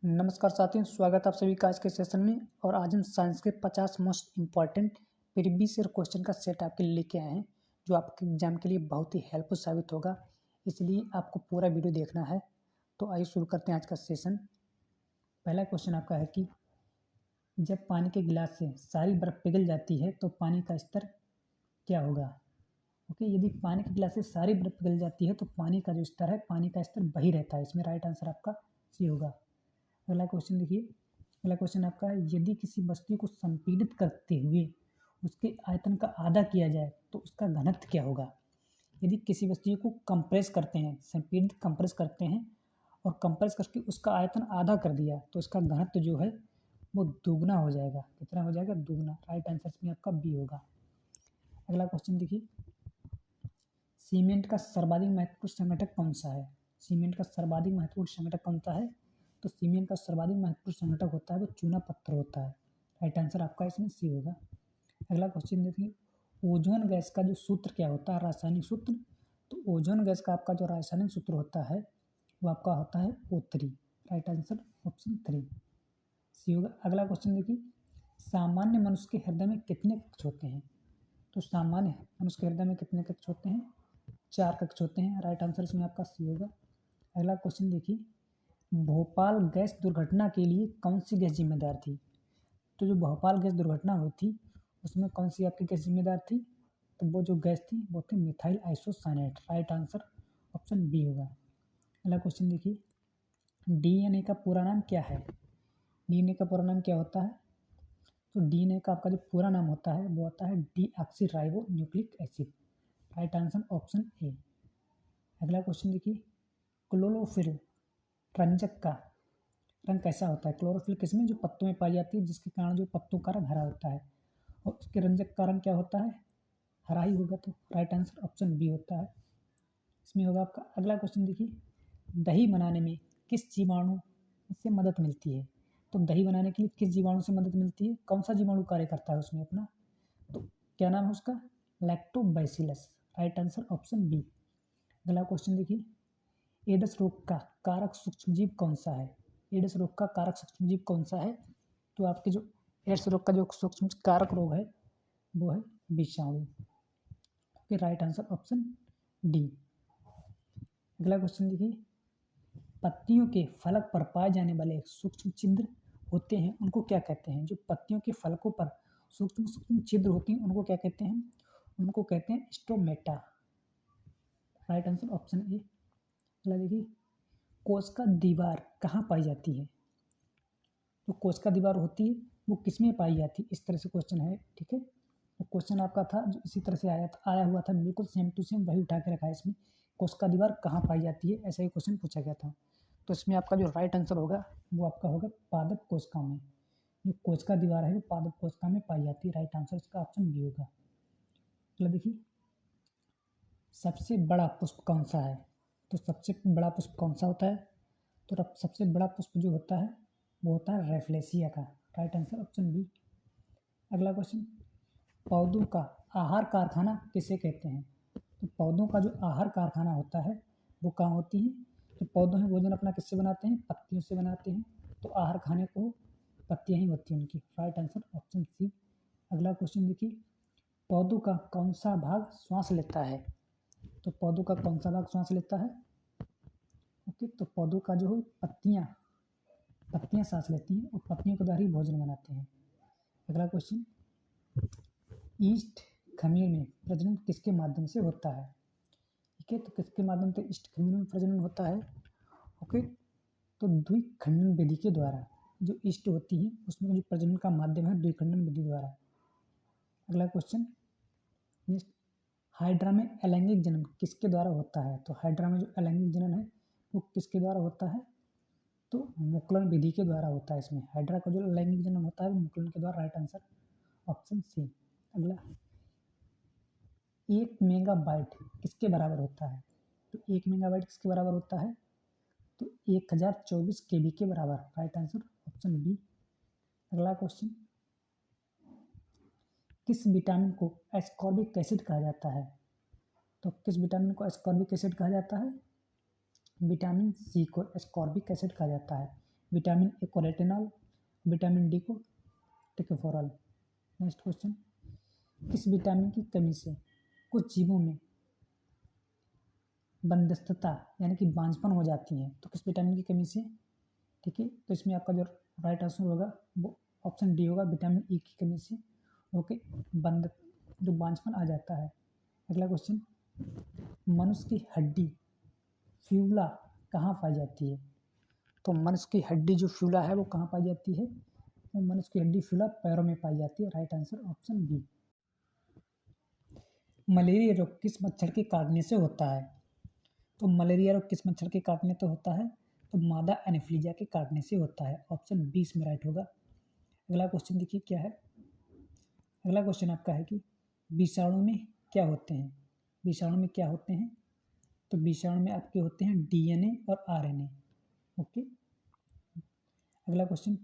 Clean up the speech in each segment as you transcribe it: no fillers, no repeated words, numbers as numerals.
नमस्कार साथियों, स्वागत है आप सभी का आज के सेशन में। और आज हम साइंस के 50 most important previous year question का सेट आपके लिए लेके आए हैं, जो आपके एग्जाम के लिए बहुत ही हेल्पफुल साबित होगा। इसलिए आपको पूरा वीडियो देखना है। तो आइए शुरू करते हैं आज का सेशन। पहला क्वेश्चन आपका है कि जब पानी के गिलास से सारी बर्फ पिघल जाती है तो पानी का स्तर क्या होगा। ओके, यदि पानी के गिलास से सारी बर्फ पिघल जाती है तो पानी का जो स्तर है, पानी का स्तर वही रहता है। इसमें राइट आंसर आपका सी होगा। अगला क्वेश्चन देखिए। अगला क्वेश्चन आपका है, यदि किसी वस्तु को संपीड़ित करते हुए उसके आयतन का आधा किया जाए तो उसका घनत्व क्या होगा। यदि किसी वस्तु को कंप्रेस करते हैं, संपीड़ित कंप्रेस करते हैं और कंप्रेस करके उसका आयतन आधा कर दिया तो इसका घनत्व जो है वो दुगना हो जाएगा। कितना हो जाएगा? दुगना। राइट आंसर इसमें आपका बी होगा। अगला क्वेश्चन देखिए, सीमेंट का सर्वाधिक महत्वपूर्ण संगठक कौन सा है। सीमेंट का सर्वाधिक महत्वपूर्ण संगठक कौन सा है? तो सीमेंट का सर्वाधिक महत्वपूर्ण संगठक होता है वो चूना पत्थर होता है। राइट आंसर आपका इसमें सी होगा। अगला क्वेश्चन देखिए, ओजोन गैस का जो सूत्र क्या होता है, रासायनिक सूत्र। तो ओजोन गैस का आपका जो रासायनिक सूत्र होता है वो आपका होता है O3। राइट आंसर ऑप्शन 3 सी होगा। अगला क्वेश्चन देखिए, सामान्य मनुष्य के हृदय में कितने कक्ष होते हैं। तो सामान्य मनुष्य के हृदय में कितने कक्ष होते हैं? 4 कक्ष होते हैं। राइट आंसर इसमें आपका सी होगा। अगला क्वेश्चन देखिए, भोपाल गैस दुर्घटना के लिए कौन सी गैस जिम्मेदार थी। तो जो भोपाल गैस दुर्घटना हुई थी उसमें कौन सी आपकी गैस जिम्मेदार थी? तो वो जो गैस थी वो थी methyl isocyanate. Right answer option B होगा। अगला क्वेश्चन देखिए, डीएनए का पूरा नाम क्या है। डीएनए का पूरा नाम क्या होता है? तो डीएनए का आपका जो पूरा नाम होता है वो होता है deoxy ribo nucleic acid. Right answer option A. अगला क्वेश्चन देखिए, क्लोरोफिल रंजक का रंग कैसा होता है। क्लोरोफिल किसमें? जो पत्तों में पाई जाती है, जिसके कारण जो पत्तों का रंग हरा होता है। और उसके रंजक का रंग क्या होता है? हरा ही होगा। तो राइट आंसर ऑप्शन बी होता है इसमें होगा आपका। अगला क्वेश्चन देखिए, दही बनाने में किस जीवाणु से मदद मिलती है। तो दही बनाने के लिए किस जीवाणु से मदद मिलती है? कौन सा जीवाणु कार्य करता है उसमें अपना? तो क्या नाम है उसका? Lactobacillus. Right answer option B. अगला क्वेश्चन देखिए, एड्स रोग का कारक सूक्ष्मजीव कौन सा है। एड्स रोग का कारक सूक्ष्मजीव कौन सा है? तो आपके जो एड्स रोग का जो सूक्ष्म कारक रोग है वो है विषाणु। Okay, right answer option D. अगला क्वेश्चन देखिए, पत्तियों के फलक पर पाए जाने वाले सूक्ष्म छिद्र होते हैं उनको क्या कहते हैं। जो पत्तियों के फलकों पर सूक्ष्म सूक्ष्म छिद्र होती हैं उनको क्या कहते हैं? उनको कहते हैं stomata. Right answer option A. अगला देखिए, कोशिका दीवार कहाँ पाई जाती है। तो कोशिका दीवार होती है वो किसमें पाई जाती है? इस तरह से क्वेश्चन है, ठीक है। तो क्वेश्चन आपका था जो इसी तरह से आया हुआ था, बिल्कुल सेम टू सेम वही उठा के रखा है इसमें। कोशिका दीवार कहाँ पाई जाती है, ऐसा ही क्वेश्चन पूछा गया था। तो इसमें आपका जो राइट आंसर होगा वो आपका होगा पादप कोशिका में। जो कोशिका दीवार है वो पादप कोशिका में पाई जाती है। राइट आंसर इसका ऑप्शन बी होगा। चलो देखिए, सबसे बड़ा पुष्प कौन सा है। तो सबसे बड़ा पुष्प कौन सा होता है? तो सबसे बड़ा पुष्प जो होता है वो होता है रेफलेसिया का। Right answer option B. अगला क्वेश्चन, पौधों का आहार कारखाना किसे कहते हैं। तो पौधों का जो आहार कारखाना होता है वो कहाँ होती है? तो पौधों में भोजन अपना किससे बनाते हैं? पत्तियों से बनाते हैं। तो आहार खाने को पत्तियां ही होती हैं उनकी। Right answer option C. अगला क्वेश्चन देखिए, पौधों का कौन सा भाग श्वास लेता है। तो पौधों का कौन सा भाग श्वास लेता है? ओके, तो पौधों का जो है पत्तियां पत्तियां सांस लेती हैं और पत्तियों के द्वारा ही भोजन बनाते हैं। अगला क्वेश्चन, ईस्ट खमीर में प्रजनन किसके माध्यम से होता है। ठीक है, तो किसके माध्यम से ईस्ट खमीर में प्रजनन होता है? ओके, तो द्विखंडन विधि के द्वारा। जो ईस्ट होती है उसमें जो प्रजनन का माध्यम है द्विखंडन विधि द्वारा। अगला क्वेश्चन, हाइड्रा में अलैंगिक जनन किसके द्वारा होता है। तो हाइड्रा में जो अलैंगिक जनन है वो किसके द्वारा होता है? तो मुकुलन विधि के द्वारा होता है। इसमें हाइड्रा का जो लैंगिक जनन होता है वो मुकुलन के द्वारा। Right answer option C. अगला, 1 मेगाबाइट किसके बराबर होता है। तो 1 मेगाबाइट किसके बराबर होता है? तो 1024 KB के बराबर। Right answer option B. अगला क्वेश्चन, किस विटामिन को एस्कॉर्बिक एसिड कहा जाता है। तो किस विटामिन को एस्कॉर्बिक एसिड कहा जाता है? विटामिन सी को एस्कॉर्बिक एसिड कहा जाता है। विटामिन ए को रेटिनॉल, विटामिन डी को टिकोफोरॉल। नेक्स्ट क्वेश्चन, किस विटामिन की कमी से कुछ जीवों में बंदिस्तता यानी कि बांझपन हो जाती है? तो किस विटामिन की कमी से? ठीक है, तो इसमें आपका जो राइट आंसर होगा वो ऑप्शन डी होगा, विटामिन ई की कमी से ओके बंद जो बांझपन आ जाता है। अगला क्वेश्चन, मनुष्य की हड्डी फ्यूला कहाँ पाई जाती है? तो मनुष्य की हड्डी जो फ्यूला है वो कहाँ पाई जाती है? तो मनुष्य की हड्डी फ्यूला पैरों में पाई जाती है। Right answer option B. Malaria रोग किस मच्छर के काटने से होता है? तो मलेरिया रोग किस मच्छर के काटने से होता है? तो मादा एनोफ्लीजिया के काटने से होता है। ऑप्शन बी इसमें राइट होगा। अगला क्वेश्चन देखिए क्या है। अगला क्वेश्चन आपका है कि विषाणु में क्या होते हैं? विषाणु में क्या होते हैं? तो विषाणु में आपके होते हैं डीएनए और आरएनए। ओके। अगला क्वेश्चन,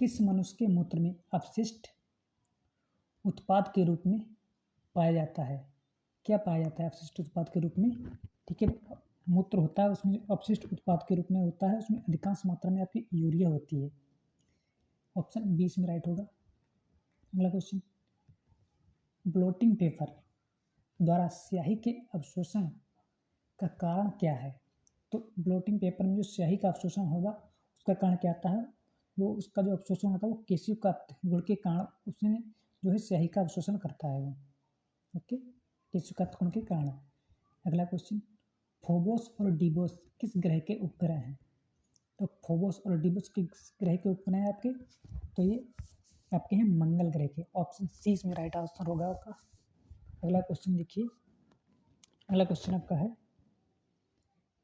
किस मनुष्य के मूत्र में अपशिष्ट उत्पाद के रूप में पाया जाता है? क्या पाया जाता है अपशिष्ट उत्पाद के रूप में? ठीक है, मूत्र होता है उसमें अपशिष्ट उत्पाद के रूप में होता है, उसमें अधिकांश मात्रा में आपकी यूरिया होती है। ऑप्शन बी इसमें राइट होगा। अगला क्वेश्चन, ब्लोटिंग पेपर द्वारा स्याही के अवशोषण का कारण क्या है? तो ब्लोटिंग पेपर में जो स्याही का अवशोषण होगा उसका कारण क्या आता है? वो उसका जो अवशोषण होता है वो केशिव का गुण के कारण उसमें जो है स्याही का अवशोषण करता है वो। ओके, केशिव का गुण के कारण। अगला क्वेश्चन, फोबोस और डीबोस किस ग्रह के उपग्रह हैं? तो फोबोस और डीबोस किस ग्रह के उपग्रह हैं आपके? तो ये आपके हैं मंगल ग्रह के। ऑप्शन सी इसमें राइट आंसर होगा आपका। अगला क्वेश्चन देखिए। अगला क्वेश्चन आपका है,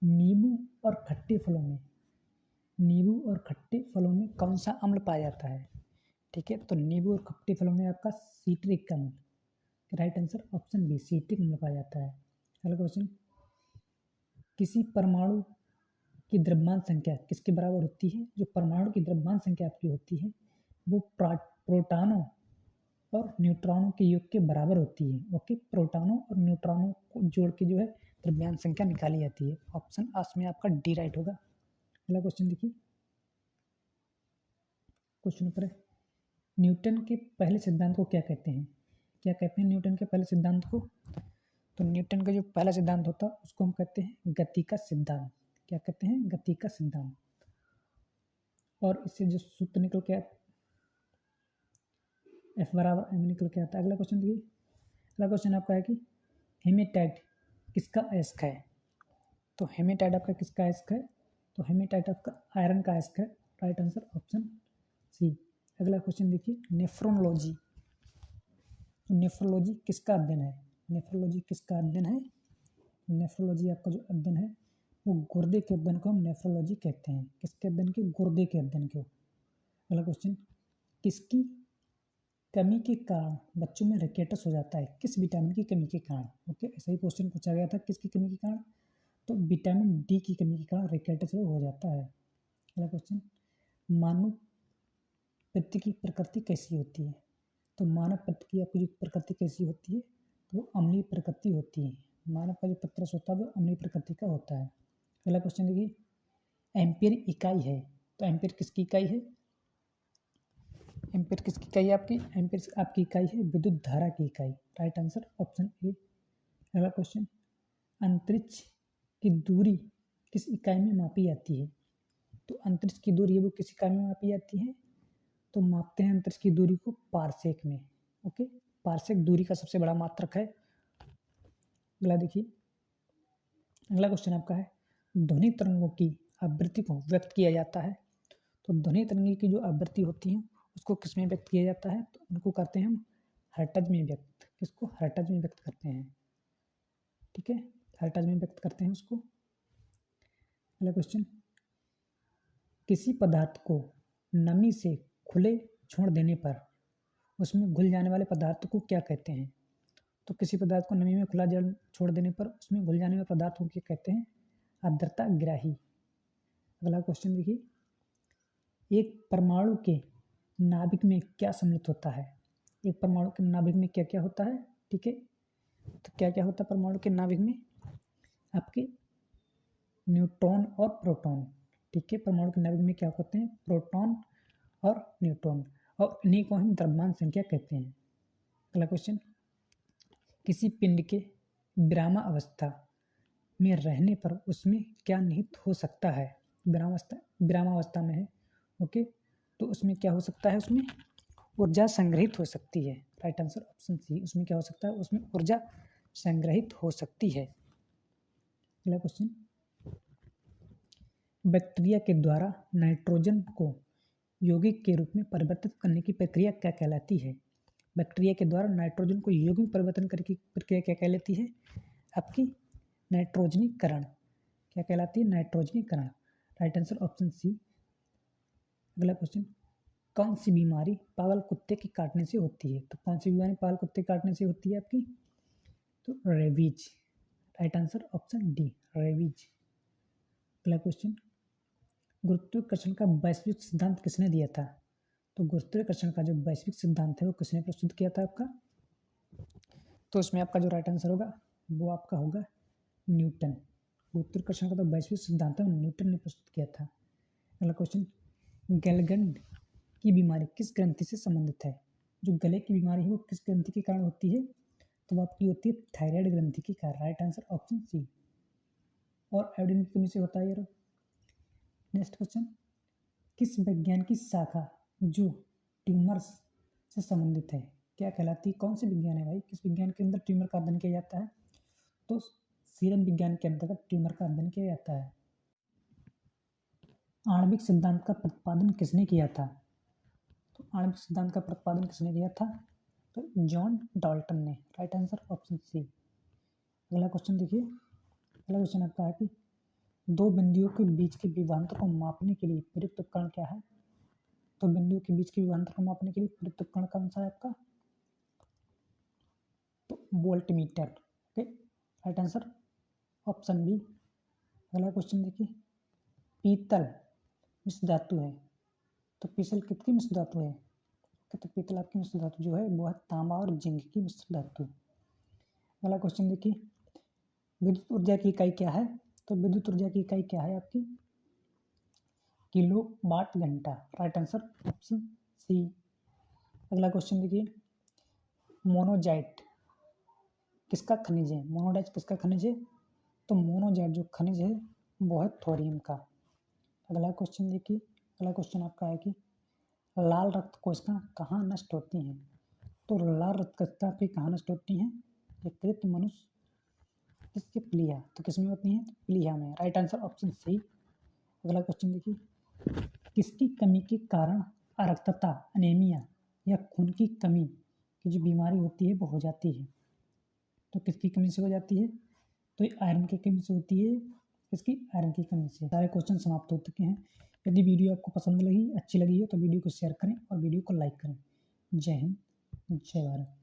नींबू और खट्टे फलों में कौन सा अम्ल पाया जाता है? ठीक है, तो नींबू और खट्टे फलों में आपका सिट्रिक अम्ल। Right answer option B, citric अम्ल पाया जाता है। अगला क्वेश्चन, किसी परमाणु की द्रव्यमान संख्या किसके बराबर होती है? जो परमाणु की द्रव्यमान संख्या आपकी होती है वो प्रोटॉनों और न्यूट्रॉनों के योग के बराबर होती है। ओके, प्रोटॉनों और न्यूट्रॉनों को जोड़ के जो है द्रव्यमान संख्या निकाली जाती है। ऑप्शन में आपका डी राइट होगा। अगला क्वेश्चन देखिए। क्वेश्चन ऊपर है, न्यूटन के पहले सिद्धांत को क्या कहते हैं? क्या कहते हैं न्यूटन के पहले सिद्धांत को? तो न्यूटन का जो पहला सिद्धांत होता है उसको हम कहते हैं गति का सिद्धांत। क्या कहते हैं? गति का सिद्धांत। और इससे जो सूत्र निकल के F बराबर m निकल के आता है। अगला क्वेश्चन देखिए। अगला क्वेश्चन आपका है कि हेमेटाइट किसका अयस्क है? तो हेमेटाइट आपका किसका अयस्क है? तो हेमेटाइट आपका आयरन का अयस्क है। Right answer option C. अगला क्वेश्चन देखिए, नेफ्रोलॉजी। नेफ्रोलॉजी किसका अध्ययन है? नेफ्रोलॉजी किसका अध्ययन है? नेफ्रोलॉजी आपका जो अध्ययन है वो गुर्दे के अध्ययन को हम नेफ्रोलॉजी कहते हैं। किसके अध्ययन के? गुर्दे के अध्ययन को। अगला क्वेश्चन, किसकी कमी के कारण बच्चों में रिकेटस हो जाता है? किस विटामिन की कमी के कारण? ओके, ऐसा ही क्वेश्चन पूछा गया था, किसकी कमी के कारण? तो विटामिन डी की कमी के कारण रिकेटस हो जाता है। अगला क्वेश्चन, मानव पित्त की प्रकृति कैसी होती है? तो मानव पित्त की आपकी जो प्रकृति कैसी होती है? तो वो अम्लीय प्रकृति होती है। मानव का जो पित्तरस होता है वो अम्लीय प्रकृति का होता है। अगला क्वेश्चन देखिए, एम्पीयर इकाई है, तो एम्पीयर किसकी इकाई है? एम्पीयर किसकी इकाई है आपकी? एम्पीयर आपकी इकाई है विद्युत धारा की इकाई। Right answer option A. अगला क्वेश्चन, अंतरिक्ष की दूरी किस इकाई में मापी जाती है? तो अंतरिक्ष की दूरी है वो किस इकाई में मापी जाती है? तो मापते हैं अंतरिक्ष की दूरी को पारसेक में। ओके, पारसेक दूरी का सबसे बड़ा मात्रक है। अगला देखिए। अगला क्वेश्चन आपका है, ध्वनि तरंगों की आवृत्ति को व्यक्त किया जाता है। तो ध्वनि तरंगी की जो आवृत्ति होती है उसको किस में व्यक्त किया जाता है? तो उनको करते हैं हम हर्ट्ज में व्यक्त। किसको? हर्ट्ज में व्यक्त करते हैं। ठीक है, हर्ट्ज में व्यक्त करते हैं उसको। अगला क्वेश्चन, किसी पदार्थ को नमी से खुले छोड़ देने पर उसमें घुल जाने वाले पदार्थ को क्या कहते हैं? तो किसी पदार्थ को नमी में खुला जल छोड़ देने पर उसमें घुल जाने वाले पदार्थ को क्या कहते हैं? आर्द्रता ग्राही। अगला क्वेश्चन देखिए, एक परमाणु के नाभिक में क्या सम्मिलित होता है? एक परमाणु के नाभिक में क्या क्या होता है? ठीक है, तो क्या क्या होता है परमाणु के नाभिक में? आपके न्यूट्रॉन और प्रोटॉन। ठीक है। परमाणु के नाभिक में क्या होते हैं? प्रोटॉन और न्यूट्रॉन, और इन्हीं को हम द्रव्यमान संख्या कहते हैं। अगला क्वेश्चन, किसी पिंड के विरामावस्था में रहने पर उसमें क्या निहित हो सकता है? विरामावस्था में है, ओके, तो उसमें क्या हो सकता है? उसमें ऊर्जा संग्रहित हो सकती है। राइट आंसर ऑप्शन सी, उसमें क्या हो सकता है? उसमें ऊर्जा संग्रहित हो सकती है। अगला क्वेश्चन, बैक्टीरिया के द्वारा नाइट्रोजन को यौगिक के रूप में परिवर्तित करने की प्रक्रिया क्या कहलाती है? बैक्टीरिया के द्वारा नाइट्रोजन को यौगिक में परिवर्तन करने की प्रक्रिया क्या कहलाती है? आपकी नाइट्रोजनीकरण। क्या कहलाती है? नाइट्रोजनीकरण। Right answer option C. अगला क्वेश्चन, कौन सी बीमारी पागल कुत्ते के काटने से होती है? तो कौन सी बीमारी पागल कुत्ते के काटने से होती है आपकी? तो rabies. Right answer option D, rabies. अगला क्वेश्चन, गुरुत्वाकर्षण का वैश्विक सिद्धांत किसने दिया था? तो गुरुत्वाकर्षण का जो वैश्विक सिद्धांत है वो किसने प्रस्तुत किया था आपका? तो इसमें आपका जो राइट आंसर होगा वो आपका होगा न्यूटन। गुरुत्वाकर्षण का तो वैश्विक सिद्धांत है न्यूटन ने प्रस्तुत किया था। अगला क्वेश्चन, गलगंड की बीमारी किस ग्रंथि से संबंधित है? जो गले की बीमारी है वो किस ग्रंथि के कारण होती है? तो वो आपकी होती है थायराइड ग्रंथि के कारण। Right answer option C. और आयोडीन की कमी से होता है ये। नेक्स्ट क्वेश्चन, किस विज्ञान की शाखा जो ट्यूमर्स से संबंधित है क्या कहलाती है? कौन सी विज्ञान है भाई? किस विज्ञान के अंदर ट्यूमर का अध्ययन किया जाता है? तो सीरम विज्ञान के अंतर्गत ट्यूमर का अध्ययन किया जाता है। आणविक सिद्धांत का प्रतिपादन किसने किया था? तो आणविक सिद्धांत का प्रतिपादन किसने किया था? तो जॉन डाल्टन ने। Right answer option C. अगला क्वेश्चन देखिए, अगला क्वेश्चन आपका है कि दो बिंदुओं के बीच के विभवांतर को मापने के लिए प्रयुक्त उपकरण क्या है? तो बिंदुओं के बीच के विभवांतर को मापने के लिए प्रयुक्त उपकरण कौन सा है आपका? तो voltmeter. Okay, right answer option B. अगला क्वेश्चन देखिए, पीतल मिश्र धातु है, तो पीतल कितनी मिश्र धातु है? तो पीतल आपकी मिश्र धातु जो है वो है तांबा और जिंक की मिश्र धातु। अगला क्वेश्चन देखिए, विद्युत ऊर्जा की इकाई क्या है? तो विद्युत ऊर्जा की इकाई क्या है आपकी? किलो वाट घंटा। Right answer option C. अगला क्वेश्चन देखिए, मोनोजाइट किसका खनिज है? मोनोजाइट किसका खनिज है? तो मोनोजाइट जो खनिज है वो है थोरियम का। अगला क्वेश्चन देखिए, अगला क्वेश्चन आपका है कि लाल रक्त कोशिका कहाँ नष्ट होती हैं? तो लाल रक्त कोशिका पे कहाँ नष्ट होती हैं? यकृत, मनुष्य, किसके? प्लीहा। तो किसमें होती हैं? प्लीहा में। Right answer option C. अगला क्वेश्चन देखिए, किसकी कमी के कारण अरक्तता, अनेमिया या खून की कमी की जो बीमारी होती है वो हो जाती है? तो किसकी कमी से हो जाती है? तो ये आयरन की कमी से होती है। किसकी? आयरन की कमी से। सारे क्वेश्चन समाप्त हो चुके हैं। यदि वीडियो आपको पसंद लगी, अच्छी लगी हो तो वीडियो को शेयर करें और वीडियो को लाइक करें। जय हिंद, जय भारत।